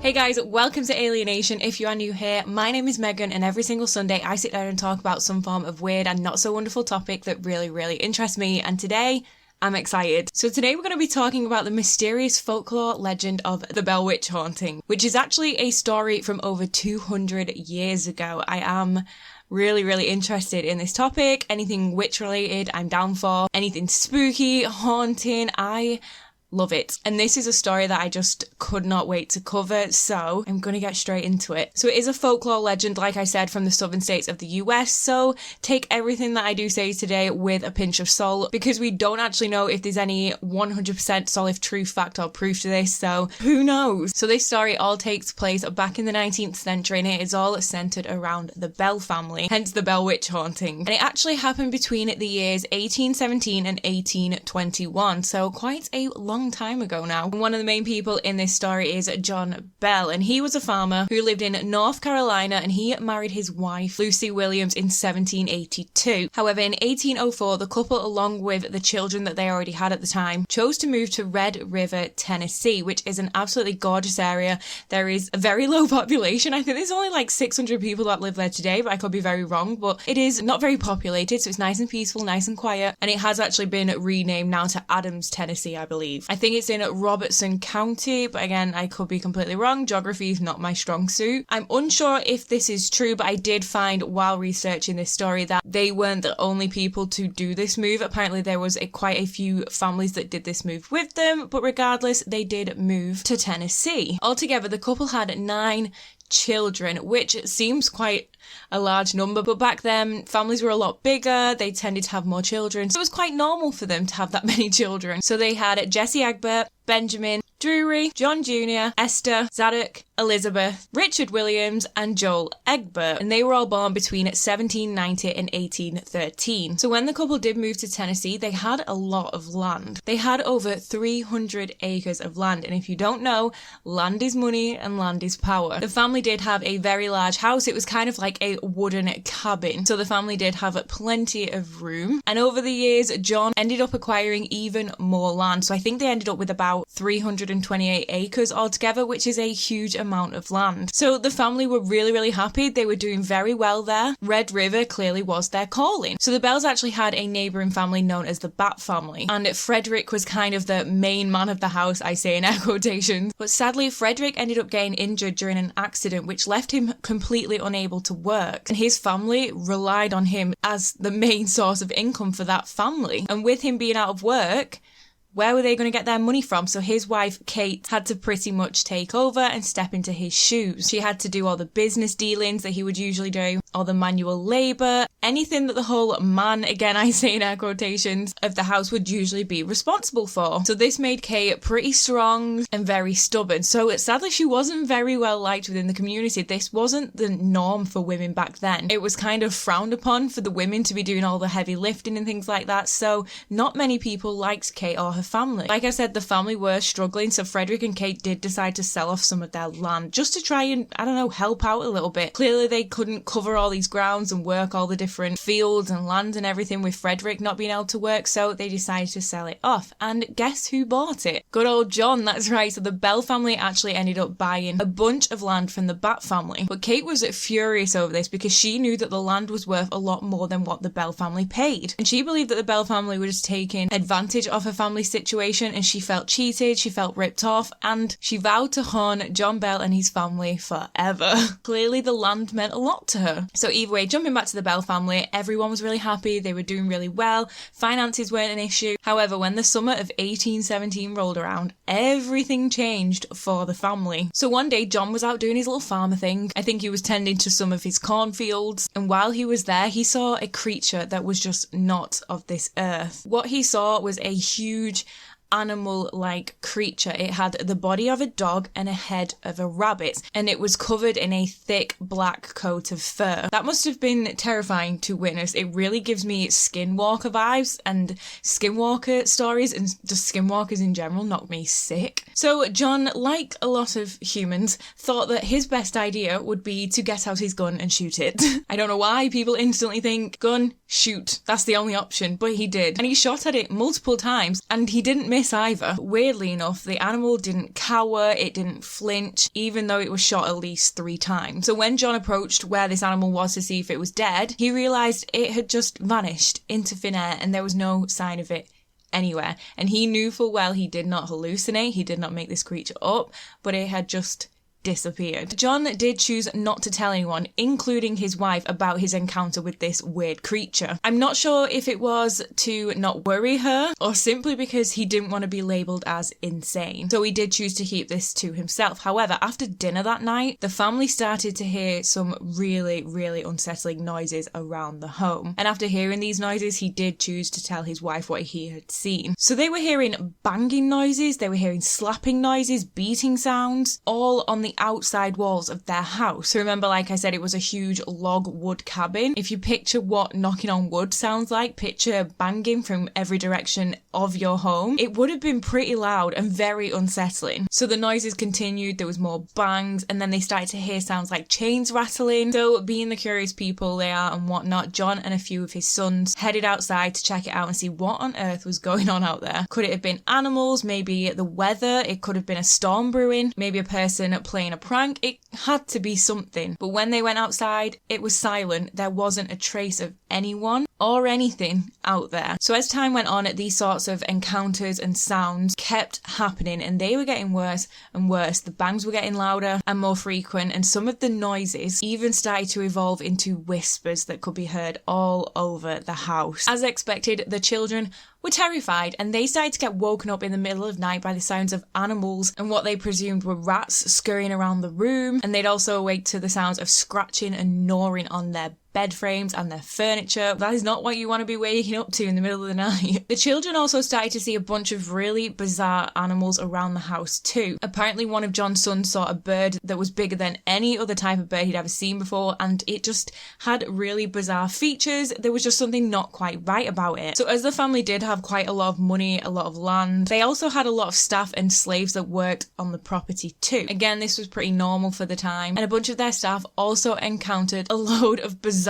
Hey guys, welcome to Alienation. If you are new here, my name is Megan and every single Sunday I sit down and talk about some form of weird and not so wonderful topic that really interests me, and today I'm excited. So today we're going to be talking about the mysterious folklore legend of the Bell Witch haunting, which is actually a story from over 200 years ago. I am really interested in this topic. Anything witch related, I'm down for. Anything spooky, haunting, I love it. And this is a story that I just could not wait to cover, so I'm gonna get straight into it. So it is a folklore legend, like I said, from the southern states of the US, so take everything that I do say today with a pinch of salt, because we don't actually know if there's any 100% solid truth, fact or proof to this, so who knows? So this story all takes place back in the 19th century, and it is all centered around the Bell family, hence the Bell Witch haunting. And it actually happened between the years 1817 and 1821, so quite a long time ago now. And one of the main people in this story is John Bell, and he was a farmer who lived in North Carolina, and he married his wife Lucy Williams in 1782. However, in 1804, the couple, along with the children that they already had at the time, chose to move to Red River, Tennessee, which is an absolutely gorgeous area. There is a very low population. I think there's only like 600 people that live there today, but I could be very wrong. But it is not very populated, so it's nice and peaceful, nice and quiet, and it has actually been renamed now to Adams, Tennessee, I believe. I think it's in Robertson County, but again, I could be completely wrong. Geography is not my strong suit. I'm unsure if this is true, but I did find while researching this story that they weren't the only people to do this move. Apparently there was quite a few families that did this move with them, but regardless, they did move to Tennessee. Altogether, the couple had 9 children, which seems quite a large number, but back then families were a lot bigger, they tended to have more children, so it was quite normal for them to have that many children. So they had Jesse Egbert, Benjamin, Drury, John Jr., Esther, Zadok, Elizabeth, Richard Williams, and Joel Egbert, and they were all born between 1790 and 1813. So when the couple did move to Tennessee, they had a lot of land. They had over 300 acres of land, and if you don't know, land is money and land is power. The family did have a very large house. It was kind of like a wooden cabin, so the family did have plenty of room, and over the years John ended up acquiring even more land. So I think they ended up with about 328 acres altogether, which is a huge amount of land. So the family were really happy. They were doing very well there. Red River clearly was their calling. So the Bells actually had a neighbouring family known as the Batz family, and Frederick was kind of the main man of the house, I say in air quotations. But sadly, Frederick ended up getting injured during an accident which left him completely unable to work, and his family relied on him as the main source of income for that family. And with him being out of work, where were they going to get their money from? So his wife, Kate, had to pretty much take over and step into his shoes. She had to do all the business dealings that he would usually do, all the manual labour, anything that the whole man, again I say in air quotations, of the house would usually be responsible for. So this made Kate pretty strong and very stubborn. So sadly, she wasn't very well liked within the community. This wasn't the norm for women back then. It was kind of frowned upon for the women to be doing all the heavy lifting and things like that. So not many people liked Kate or her family. Like I said, the family were struggling, so Frederick and Kate did decide to sell off some of their land just to try and, I don't know, help out a little bit. Clearly they couldn't cover all these grounds and work all the different fields and land and everything with Frederick not being able to work, so they decided to sell it off. And guess who bought it? Good old John, that's right. So the Bell family actually ended up buying a bunch of land from the Bat family. But Kate was furious over this because she knew that the land was worth a lot more than what the Bell family paid. And she believed that the Bell family were just taking advantage of her family's situation, and she felt cheated, she felt ripped off, and she vowed to haunt John Bell and his family forever. Clearly the land meant a lot to her. So either way, jumping back to the Bell family, everyone was really happy, they were doing really well, finances weren't an issue. However, when the summer of 1817 rolled around, everything changed for the family. So one day John was out doing his little farmer thing. I think he was tending to some of his cornfields, and while he was there, he saw a creature that was just not of this earth. What he saw was a huge animal-like creature. It had the body of a dog and a head of a rabbit, and it was covered in a thick black coat of fur. That must have been terrifying to witness. It really gives me Skinwalker vibes, and Skinwalker stories and just Skinwalkers in general knock me sick. So John, like a lot of humans, thought that his best idea would be to get out his gun and shoot it. I don't know why people instantly think gun, shoot. That's the only option, but he did. And he shot at it multiple times, and he didn't miss either. Weirdly enough, the animal didn't cower, it didn't flinch, even though it was shot at least 3 times. So when John approached where this animal was to see if it was dead, he realised it had just vanished into thin air, and there was no sign of it anywhere. And he knew full well he did not hallucinate, he did not make this creature up, but it had just disappeared. John did choose not to tell anyone, including his wife, about his encounter with this weird creature. I'm not sure if it was to not worry her or simply because he didn't want to be labelled as insane. So he did choose to keep this to himself. However, after dinner that night, the family started to hear some really, really unsettling noises around the home. And after hearing these noises, he did choose to tell his wife what he had seen. So they were hearing banging noises, they were hearing slapping noises, beating sounds, all on the outside walls of their house. So remember, like I said, it was a huge log wood cabin. If you picture what knocking on wood sounds like, picture banging from every direction of your home, it would have been pretty loud and very unsettling. So the noises continued, there was more bangs, and then they started to hear sounds like chains rattling. So being the curious people they are and whatnot, John and a few of his sons headed outside to check it out and see what on earth was going on out there. Could it have been animals? Maybe the weather? It could have been a storm brewing? Maybe a person playing a prank? It had to be something. But when they went outside, it was silent. There wasn't a trace of anyone or anything out there. So as time went on, these sorts of encounters and sounds kept happening, and they were getting worse and worse. The bangs were getting louder and more frequent, and some of the noises even started to evolve into whispers that could be heard all over the house. As expected, the children were terrified, and they started to get woken up in the middle of night by the sounds of animals and what they presumed were rats scurrying around the room, and they'd also awake to the sounds of scratching and gnawing on their bed frames and their furniture. That is not what you want to be waking up to in the middle of the night. The children also started to see a bunch of really bizarre animals around the house too. Apparently one of John's sons saw a bird that was bigger than any other type of bird he'd ever seen before, and it just had really bizarre features. There was just something not quite right about it. So as the family did have quite a lot of money, a lot of land, they also had a lot of staff and slaves that worked on the property too. Again, this was pretty normal for the time, and a bunch of their staff also encountered a load of bizarre,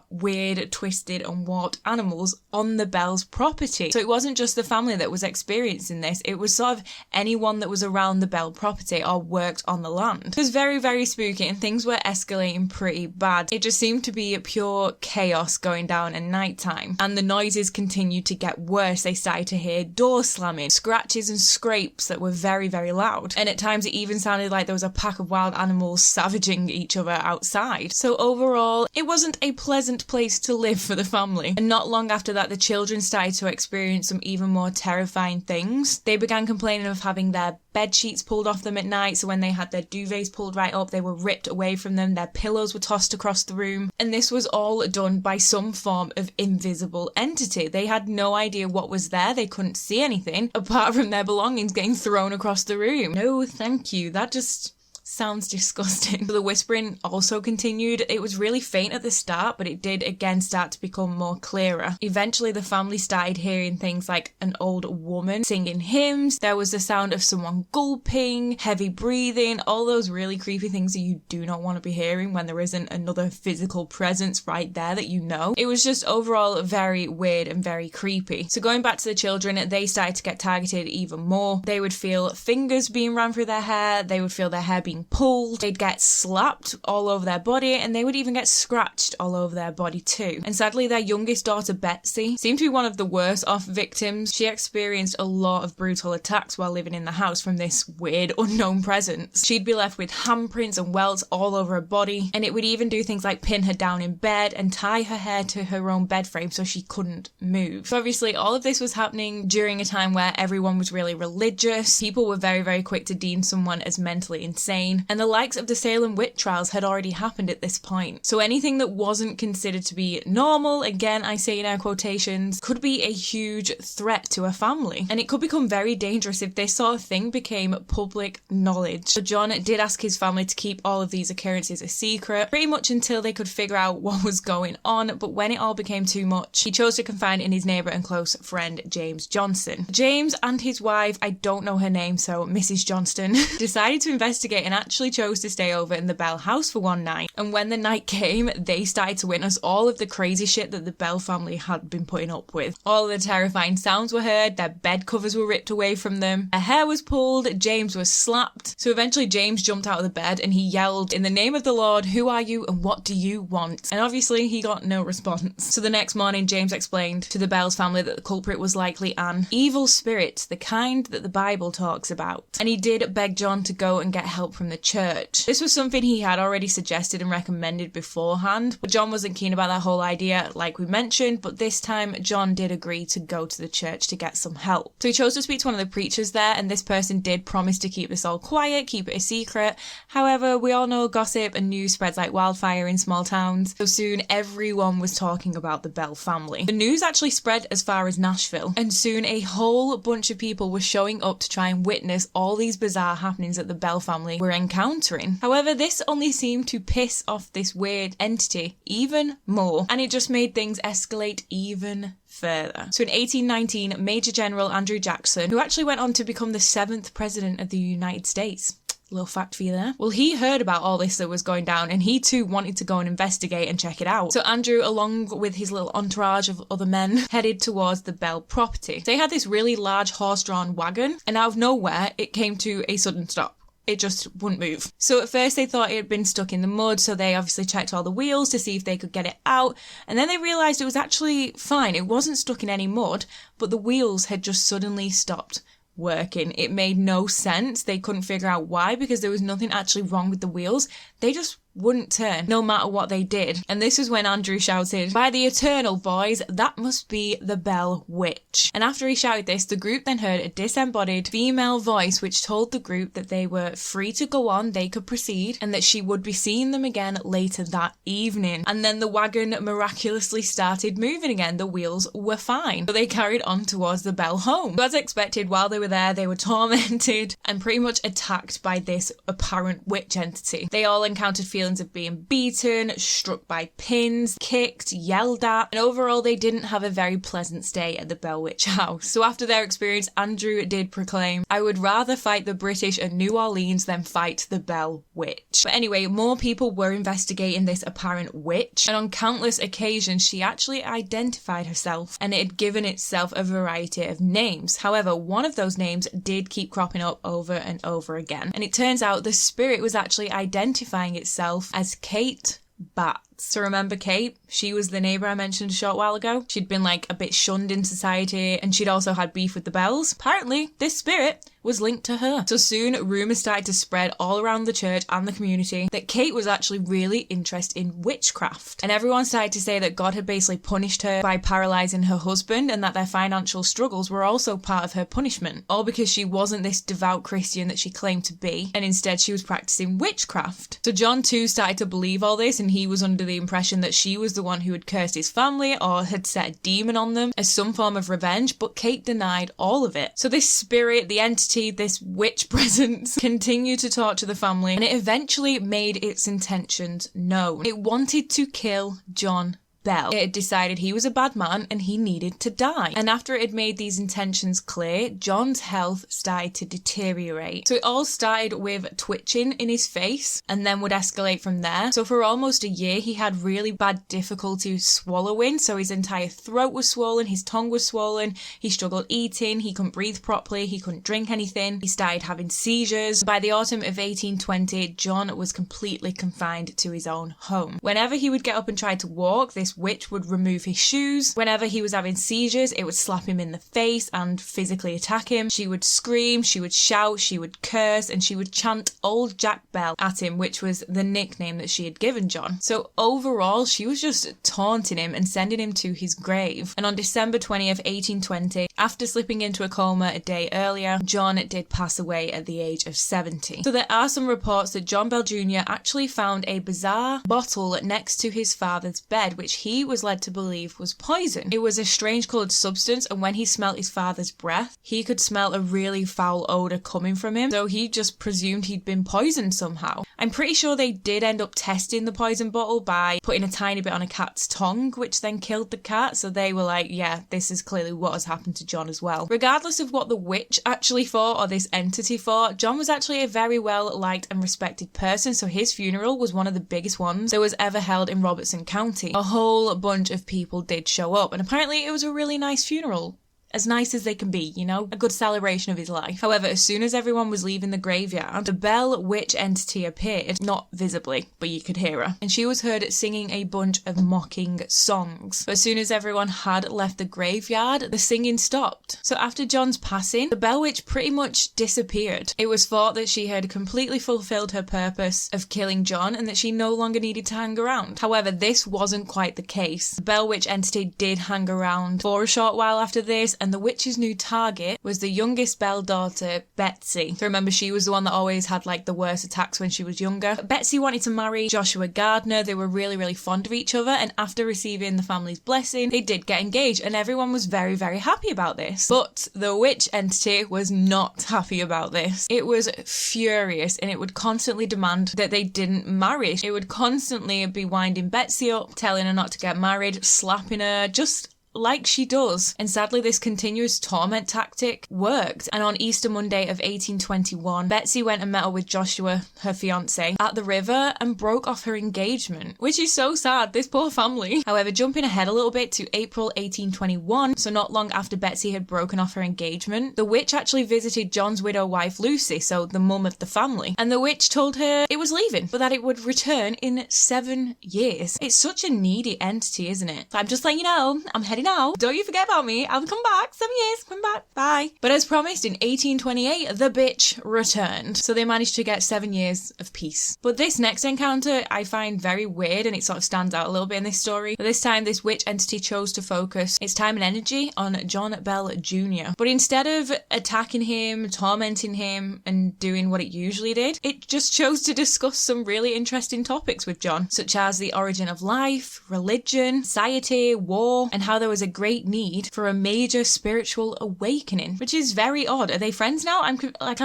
weird, twisted and warped animals on the Bell's property. So it wasn't just the family that was experiencing this, it was sort of anyone that was around the Bell property or worked on the land. It was very, very spooky, and things were escalating pretty bad. It just seemed to be pure chaos going down at night time, and the noises continued to get worse. They started to hear doors slamming, scratches and scrapes that were very, very loud, and at times it even sounded like there was a pack of wild animals savaging each other outside. So overall, it wasn't a pleasant place to live for the family. And not long after that, the children started to experience some even more terrifying things. They began complaining of having their bed sheets pulled off them at night, so when they had their duvets pulled right up, they were ripped away from them, their pillows were tossed across the room, and this was all done by some form of invisible entity. They had no idea what was there, they couldn't see anything apart from their belongings getting thrown across the room. No thank you, that just sounds disgusting. The whispering also continued. It was really faint at the start, but it did again start to become more clearer. Eventually the family started hearing things like an old woman singing hymns, there was the sound of someone gulping, heavy breathing, all those really creepy things that you do not want to be hearing when there isn't another physical presence right there that you know. It was just overall very weird and very creepy. So going back to the children, they started to get targeted even more. They would feel fingers being ran through their hair, they would feel their hair being pulled, they'd get slapped all over their body, and they would even get scratched all over their body too. And sadly, their youngest daughter, Betsy, seemed to be one of the worst off victims. She experienced a lot of brutal attacks while living in the house from this weird unknown presence. She'd be left with handprints and welts all over her body, and it would even do things like pin her down in bed and tie her hair to her own bed frame so she couldn't move. So obviously all of this was happening during a time where everyone was really religious. People were very, very quick to deem someone as mentally insane, and the likes of the Salem witch trials had already happened at this point. So anything that wasn't considered to be normal, again I say in air quotations, could be a huge threat to a family, and it could become very dangerous if this sort of thing became public knowledge. So John did ask his family to keep all of these occurrences a secret, pretty much until they could figure out what was going on, but when it all became too much, he chose to confide in his neighbour and close friend James Johnson. James and his wife, I don't know her name, so Mrs. Johnston, decided to investigate and actually chose to stay over in the Bell house for one night. And when the night came, they started to witness all of the crazy shit that the Bell family had been putting up with. All of the terrifying sounds were heard, their bed covers were ripped away from them, their hair was pulled, James was slapped. So eventually James jumped out of the bed and he yelled, "In the name of the Lord, who are you and what do you want?" And obviously he got no response. So the next morning, James explained to the Bell's family that the culprit was likely an evil spirit, the kind that the Bible talks about. And he did beg John to go and get help from the church. This was something he had already suggested and recommended beforehand, but John wasn't keen about that whole idea, like we mentioned, but this time John did agree to go to the church to get some help. So he chose to speak to one of the preachers there, and this person did promise to keep this all quiet, keep it a secret. However, we all know gossip and news spreads like wildfire in small towns, so soon everyone was talking about the Bell family. The news actually spread as far as Nashville, and soon a whole bunch of people were showing up to try and witness all these bizarre happenings that the Bell family were encountering. However, this only seemed to piss off this weird entity even more, and it just made things escalate even further. So in 1819, Major General Andrew Jackson, who actually went on to become the 7th President of the United States, little fact for you there. Well, he heard about all this that was going down and he too wanted to go and investigate and check it out. So Andrew, along with his little entourage of other men, headed towards the Bell property. They had this really large horse-drawn wagon, and out of nowhere, it came to a sudden stop. It just wouldn't move. So at first they thought it had been stuck in the mud, so they obviously checked all the wheels to see if they could get it out, and then they realised it was actually fine. It wasn't stuck in any mud, but the wheels had just suddenly stopped working. It made no sense. They couldn't figure out why, because there was nothing actually wrong with the wheels. They just wouldn't turn, no matter what they did. And this is when Andrew shouted, "By the eternal, boys, that must be the Bell Witch." And after he shouted this, the group then heard a disembodied female voice which told the group that they were free to go on, they could proceed, and that she would be seeing them again later that evening. And then the wagon miraculously started moving again. The wheels were fine. So they carried on towards the Bell home. So as expected, while they were there, they were tormented and pretty much attacked by this apparent witch entity. They all encountered feelings of being beaten, struck by pins, kicked, yelled at, and overall they didn't have a very pleasant stay at the Bell Witch house. So after their experience, Andrew did proclaim, "I would rather fight the British at New Orleans than fight the Bell Witch." But anyway, more people were investigating this apparent witch, and on countless occasions she actually identified herself, and it had given itself a variety of names. However, one of those names did keep cropping up over and over again, and it turns out the spirit was actually identifying itself as Kate Batz. So remember Kate? She was the neighbour I mentioned a short while ago. She'd been like a bit shunned in society, and she'd also had beef with the Bells. Apparently, this spirit was linked to her. So soon, rumours started to spread all around the church and the community that Kate was actually really interested in witchcraft. And everyone started to say that God had basically punished her by paralysing her husband, and that their financial struggles were also part of her punishment. All because she wasn't this devout Christian that she claimed to be, and instead she was practising witchcraft. So John too started to believe all this, and he was under the impression that she was the one who had cursed his family or had set a demon on them as some form of revenge, but Kate denied all of it. So this spirit, the entity, this witch presence, continued to torture the family, and it eventually made its intentions known. It wanted to kill John Bell. It had decided he was a bad man and he needed to die. And after it had made these intentions clear, John's health started to deteriorate. So it all started with twitching in his face and then would escalate from there. So for almost a year, he had really bad difficulty swallowing. So his entire throat was swollen, his tongue was swollen, he struggled eating, he couldn't breathe properly, he couldn't drink anything, he started having seizures. By the autumn of 1820, John was completely confined to his own home. Whenever he would get up and try to walk, this witch would remove his shoes. Whenever he was having seizures, it would slap him in the face and physically attack him. She would scream, she would shout, she would curse, and she would chant Old Jack Bell at him, which was the nickname that she had given John. So overall, she was just taunting him and sending him to his grave. And on December 20th, 1820, after slipping into a coma a day earlier, John did pass away at the age of 70. So there are some reports that John Bell Jr. actually found a bizarre bottle next to his father's bed, which he was led to believe was poison. It was a strange coloured substance, and when he smelt his father's breath, he could smell a really foul odour coming from him, so he just presumed he'd been poisoned somehow. I'm pretty sure they did end up testing the poison bottle by putting a tiny bit on a cat's tongue, which then killed the cat, so they were like, yeah, this is clearly what has happened to John as well. Regardless of what the witch actually thought, or this entity thought, John was actually a very well liked and respected person, so his funeral was one of the biggest ones that was ever held in Robertson County. A whole bunch of people did show up, and apparently it was a really nice funeral. As nice as they can be, you know? A good celebration of his life. However, as soon as everyone was leaving the graveyard, the Bell Witch entity appeared. Not visibly, but you could hear her. And she was heard singing a bunch of mocking songs. But as soon as everyone had left the graveyard, the singing stopped. So after John's passing, the Bell Witch pretty much disappeared. It was thought that she had completely fulfilled her purpose of killing John and that she no longer needed to hang around. However, this wasn't quite the case. The Bell Witch entity did hang around for a short while after this, and the witch's new target was the youngest Bell daughter, Betsy. So remember, she was the one that always had like the worst attacks when she was younger. Betsy wanted to marry Joshua Gardner. They were really, really fond of each other, and after receiving the family's blessing, they did get engaged, and everyone was very, very happy about this. But the witch entity was not happy about this. It was furious, and it would constantly demand that they didn't marry. It would constantly be winding Betsy up, telling her not to get married, slapping her, just like she does. And sadly, this continuous torment tactic worked. And on Easter Monday of 1821, Betsy went and met up with Joshua, her fiance, at the river and broke off her engagement, which is so sad, this poor family. However, jumping ahead a little bit to April 1821, so not long after Betsy had broken off her engagement, the witch actually visited John's widow wife Lucy, so the mum of the family, and the witch told her it was leaving, but that it would return in 7 years. It's such a needy entity, isn't it? So I'm just letting you know, I'm heading out. Don't you forget about me. I'll come back. 7 years. Come back. Bye. But as promised, in 1828, the bitch returned. So they managed to get 7 years of peace. But this next encounter I find very weird, and it sort of stands out a little bit in this story. But this time, this witch entity chose to focus its time and energy on John Bell Jr. But instead of attacking him, tormenting him, and doing what it usually did, it just chose to discuss some really interesting topics with John, such as the origin of life, religion, society, war, and how there was a great need for a major spiritual awakening, which is very odd. Are they friends now? I'm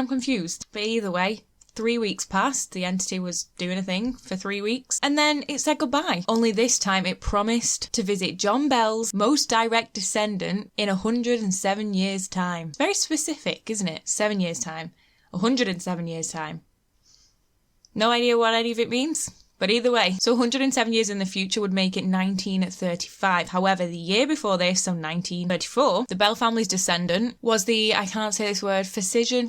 confused. But either way, 3 weeks passed, the entity was doing a thing for 3 weeks, and then it said goodbye. Only this time it promised to visit John Bell's most direct descendant in 107 years' time. Very specific, isn't it? 7 years' time. 107 years' time. No idea what any of it means. But either way, so 107 years in the future would make it 1935. However, the year before this, so 1934, the Bell family's descendant was the, I can't say this word, physician.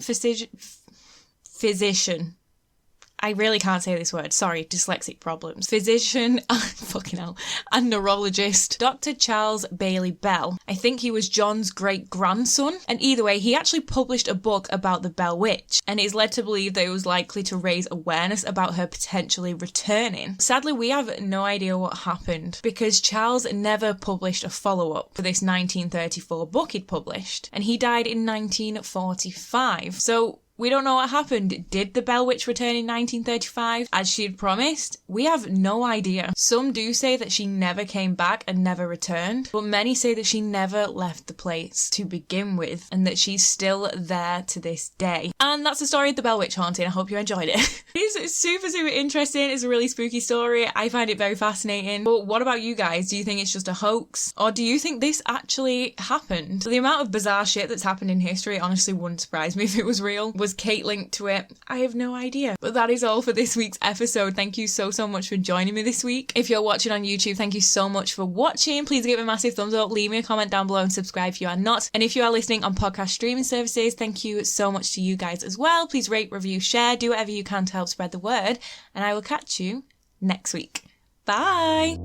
I really can't say this word. Sorry, dyslexic problems. Physician, fucking hell, and neurologist, Dr. Charles Bailey Bell. I think he was John's great-grandson. And either way, he actually published a book about the Bell Witch, and is led to believe that it was likely to raise awareness about her potentially returning. Sadly, we have no idea what happened, because Charles never published a follow-up for this 1934 book he'd published, and he died in 1945. So we don't know what happened. Did the Bell Witch return in 1935 as she'd promised? We have no idea. Some do say that she never came back and never returned, but many say that she never left the place to begin with and that she's still there to this day. And that's the story of the Bell Witch haunting. I hope you enjoyed it. It's super, super interesting. It's a really spooky story. I find it very fascinating. But what about you guys? Do you think it's just a hoax? Or do you think this actually happened? The amount of bizarre shit that's happened in history honestly wouldn't surprise me if it was real. Was Kate linked to it? I have no idea. But that is all for this week's episode. Thank you so much for joining me this week. If you're watching on YouTube, thank you so much for watching. Please give it a massive thumbs up, leave me a comment down below and subscribe if you are not. And if you are listening on podcast streaming services, thank you so much to you guys as well. Please rate, review, share, do whatever you can to help spread the word. And I will catch you next week. Bye!